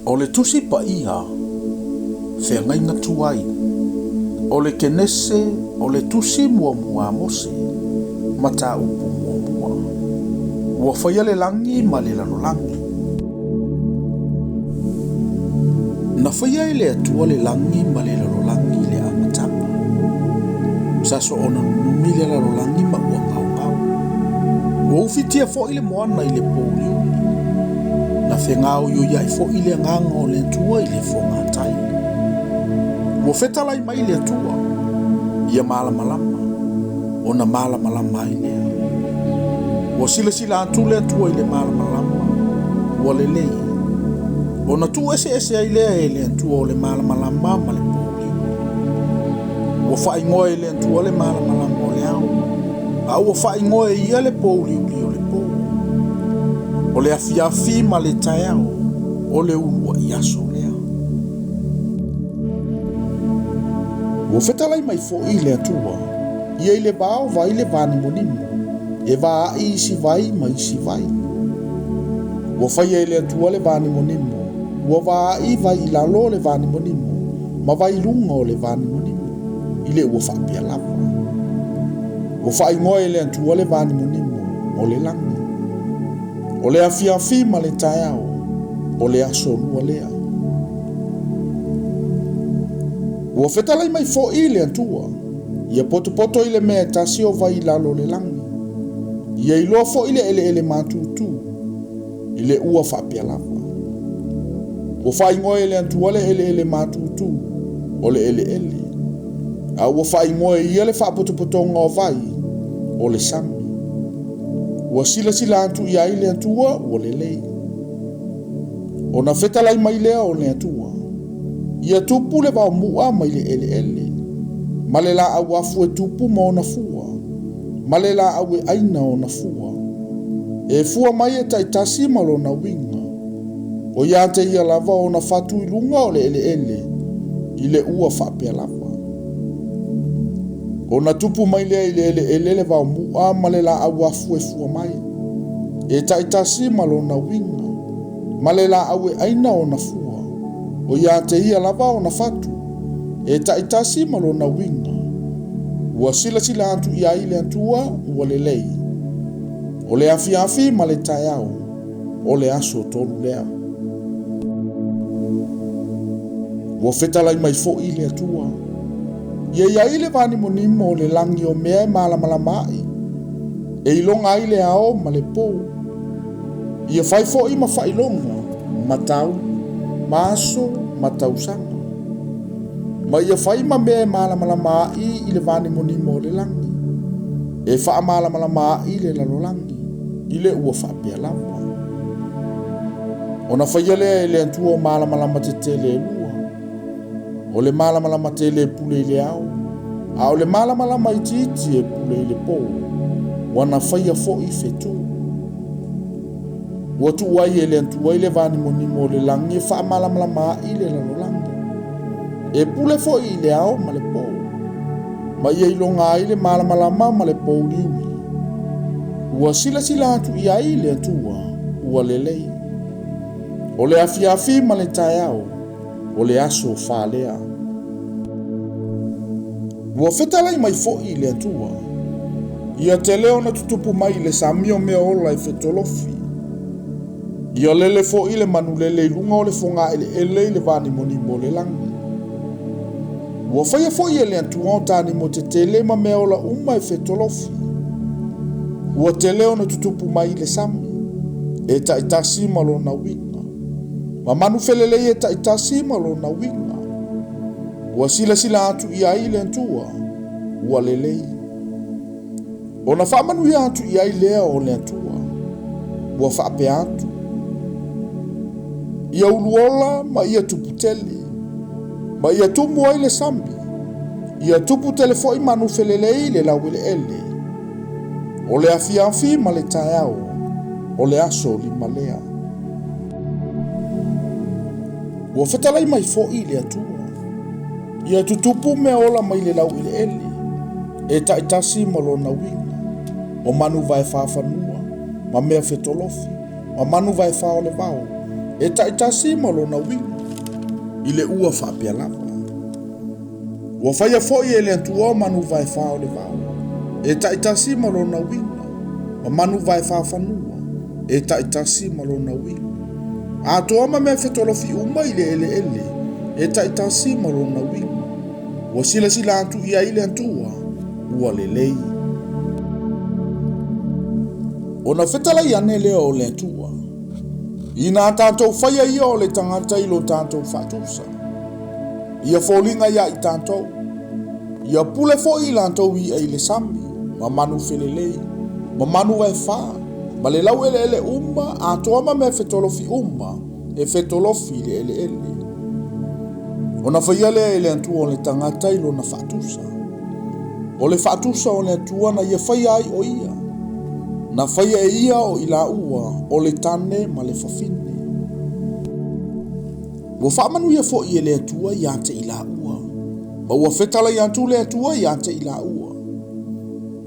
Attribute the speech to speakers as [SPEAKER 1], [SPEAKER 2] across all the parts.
[SPEAKER 1] O le Tusi Paia Feagaiga Tuai, o le Kenese, o le Tusi mua mose, mata upu mua. Ua whaia le langi ma le lanolangi. Na whaia e le atua le langi ma le lanolangi le amatanga. Saso ona numi le lanolangi ma ua ngau. Ua ufitia fo ile moana ile pouliuli. Na whengau yu iai fo ile nganga o le atua ile fo ngatai. Ua whetalai mai le atua. Ia malamalama. Ona malamalama ile. Ua sila atu le atua ile malamalama. Ua lelei. Ona tu ese ai lea e le atua o le malamalama ma le pōli. Ua whaingoe le atua le malamalama o le au. A ua whaingoe ia le pōli uli o le pōli. O le afiafi ma le taeao o le ulua i aso lea. Ua whetalai mai fo i le atua. Ia i le vāo vai le vāni monimo. E vā i isi vai ma isi vai. Ua whaia i le atua le vāni monimo. Ua vā i vai i lalo le vāni monimo. Ma vai lunga o le vāni monimo. I le ua whapia lava. Ua whaingoe le atua le vāni monimo o le langi. O le afiafi ma le taeao, o le aso lua lea. Ua whetalai mai fo i le atua, ia poto i le mea tasi o vai lalo le langi. Ia i loa fo i le ele mātutu, i le ua whapia lava. Ua whaingoe le atua le ele mātutu, o le ele. A ua whaingoe ia le whapotopotonga o vai, o le sami. Ua sila atu ia i le atua o le lei. O na whetalai mai lea o le atua. Ia tupu le vau mua mai le ele. Ma le la au afu e tupu ma o na fua. Ma le la au e aina o na fua. E fua mai e taitasi ma lo na winga. O ia te ia lava o na fatu i lunga o le ele. I le ua whapea lava. O na tupu mai lea i le ele le vau mua ma le la au afu e fua mai. E taitasi ma lo na winga. Ma le la au e aina o na fua. O ia te ia lava o na fatu. E taitasi ma lo na winga. Ua sila atu ia i le atua ua le lei. O le afiafi ma le taeao. O le aso tolu lea. Ua whetalai mai fo i le atua. Ia i le vāni monimo o le langi o mea e malamalamai. E ilonga i le ao ma le pō. Ia whai fo i ma whailonga, ma tau, ma aso, ma tausanga. Ma ia whai ma mea e malamalamai i le vāni monimo o le langi. E wha malamalamai i le lalolangi, i le ua whapea lava. O na whaia lea e le antua o malamalama te tele lua. O le malamalama te le pule i le au. A o le malamalama i titi e pule i le pō. Wana whaia fo i whetu. Ua tu uai e le antua i le vāni monimo o le langi e wha malamalama i le lalolangi. E pule fo i le au ma le pō. Ma ia ilonga i le malamalama ma le pō liui. Ua sila atu ia i le atua. Ua le lei. O le afiafi ma le taeao. O le aso whalea. Ua whetalai mai fo i le atua. Ia te leo na tutupu mai le samio mea ola i whetolofi. Ia lele fo i le manu lele ilunga o le fonga ele le vāni monimo le langi. Ua whaia fo i le atua o tāni mo te tele ma mea ola uma i whetolofi. Ua te leo na tutupu mai le sami. E taitasi malo na winga. Ma manu felele e taitasi malo na winga. Ua sila atu ia i le atua. Ua lelei. O na whamanu ia atu ia i lea o le atua. Ua whape atu. Ia uluola ma ia tuputele. Ma ia tumu ai le sambi. Ia tuputele fo i manu felele i le lawele ele. O le afiafi ma le taeao. O le aso lima lea. Ua whetalai mai fo i le atua. Ia tutupu mea ola mai le lau i le ele. E taitasi ma lo na winga. O manu vai whawhanua. Ma mea whetolofi. Ma manu vai whao le vau. e taitasi ma lona winga i le ua whapea lava. Ua whaia foi e le antua manu vai whao le vau. E taitasi ma lona winga ma manu vai whao whanua e taitasi ma lona winga. A toa ma mea whetolofi uma i le ele e taitasi ma lona winga. Ua sila antu ia i le antua ua le lei. Ona whetala i ane leo o le antua. Ina tātou whaia ia o le tangata ilo tātou whatusa. Ia fōlinga ia i tātou. Ia pule fo i lantou i le sami. Ma manu whelelei. Ma manu vai whā. Ma le lau ele umma. A toama me whetolofi umma. E whetolofi le ele. Ona whaia lea ele antua o le tangata ilo na whatusa. O le whatusa o le antua na ia whaia ai o ia. Na whaia e ia o ila ua o le tane ma le whawhine. Ua whamanu ia fo i le atua i ate ila ua. Ma ua whetala i atu le atua i ate ila ua.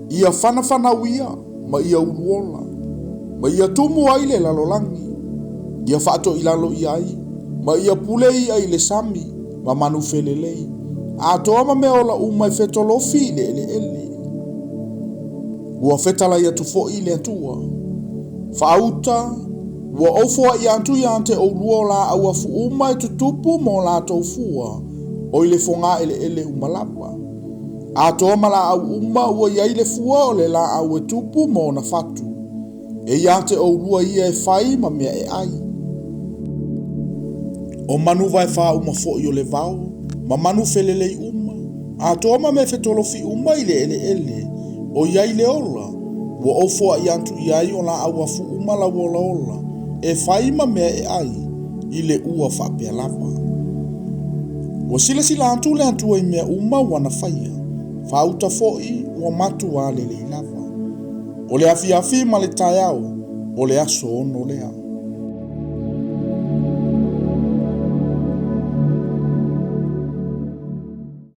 [SPEAKER 1] Ia whana uia ma ia uruola. Ma ia tumu ai le lalolangi. Ia whaato ilalo i ai. Ma ia pule i ai le sami ma manu whelelei. A toama me ola umai whetolofi le ele. Ua whetala ia tu fo i le atua. Whaauta, ua aufua i antu i ante o luola au afu uma e tutupu mo la taufua o i le fonga ele umalapa. A toama la au uma ua ia i le fua o le la au e tupu mo na fatu. E i ante o lua ia e whai ma mea e ai. O manu vai wha uma fo i o le vau, ma manu whelelei uma. A toama me whetolofi uma i le ele. O iai le ola, ua aufua i antu iai o la au afu uma la ola, e whaima mea e ai, i le ua whapea lava. Ua sila antu le antua i mea uma wana whaia, whauta foi ua matu a le lava. O le afi ma le tai au, o le aso ono lea.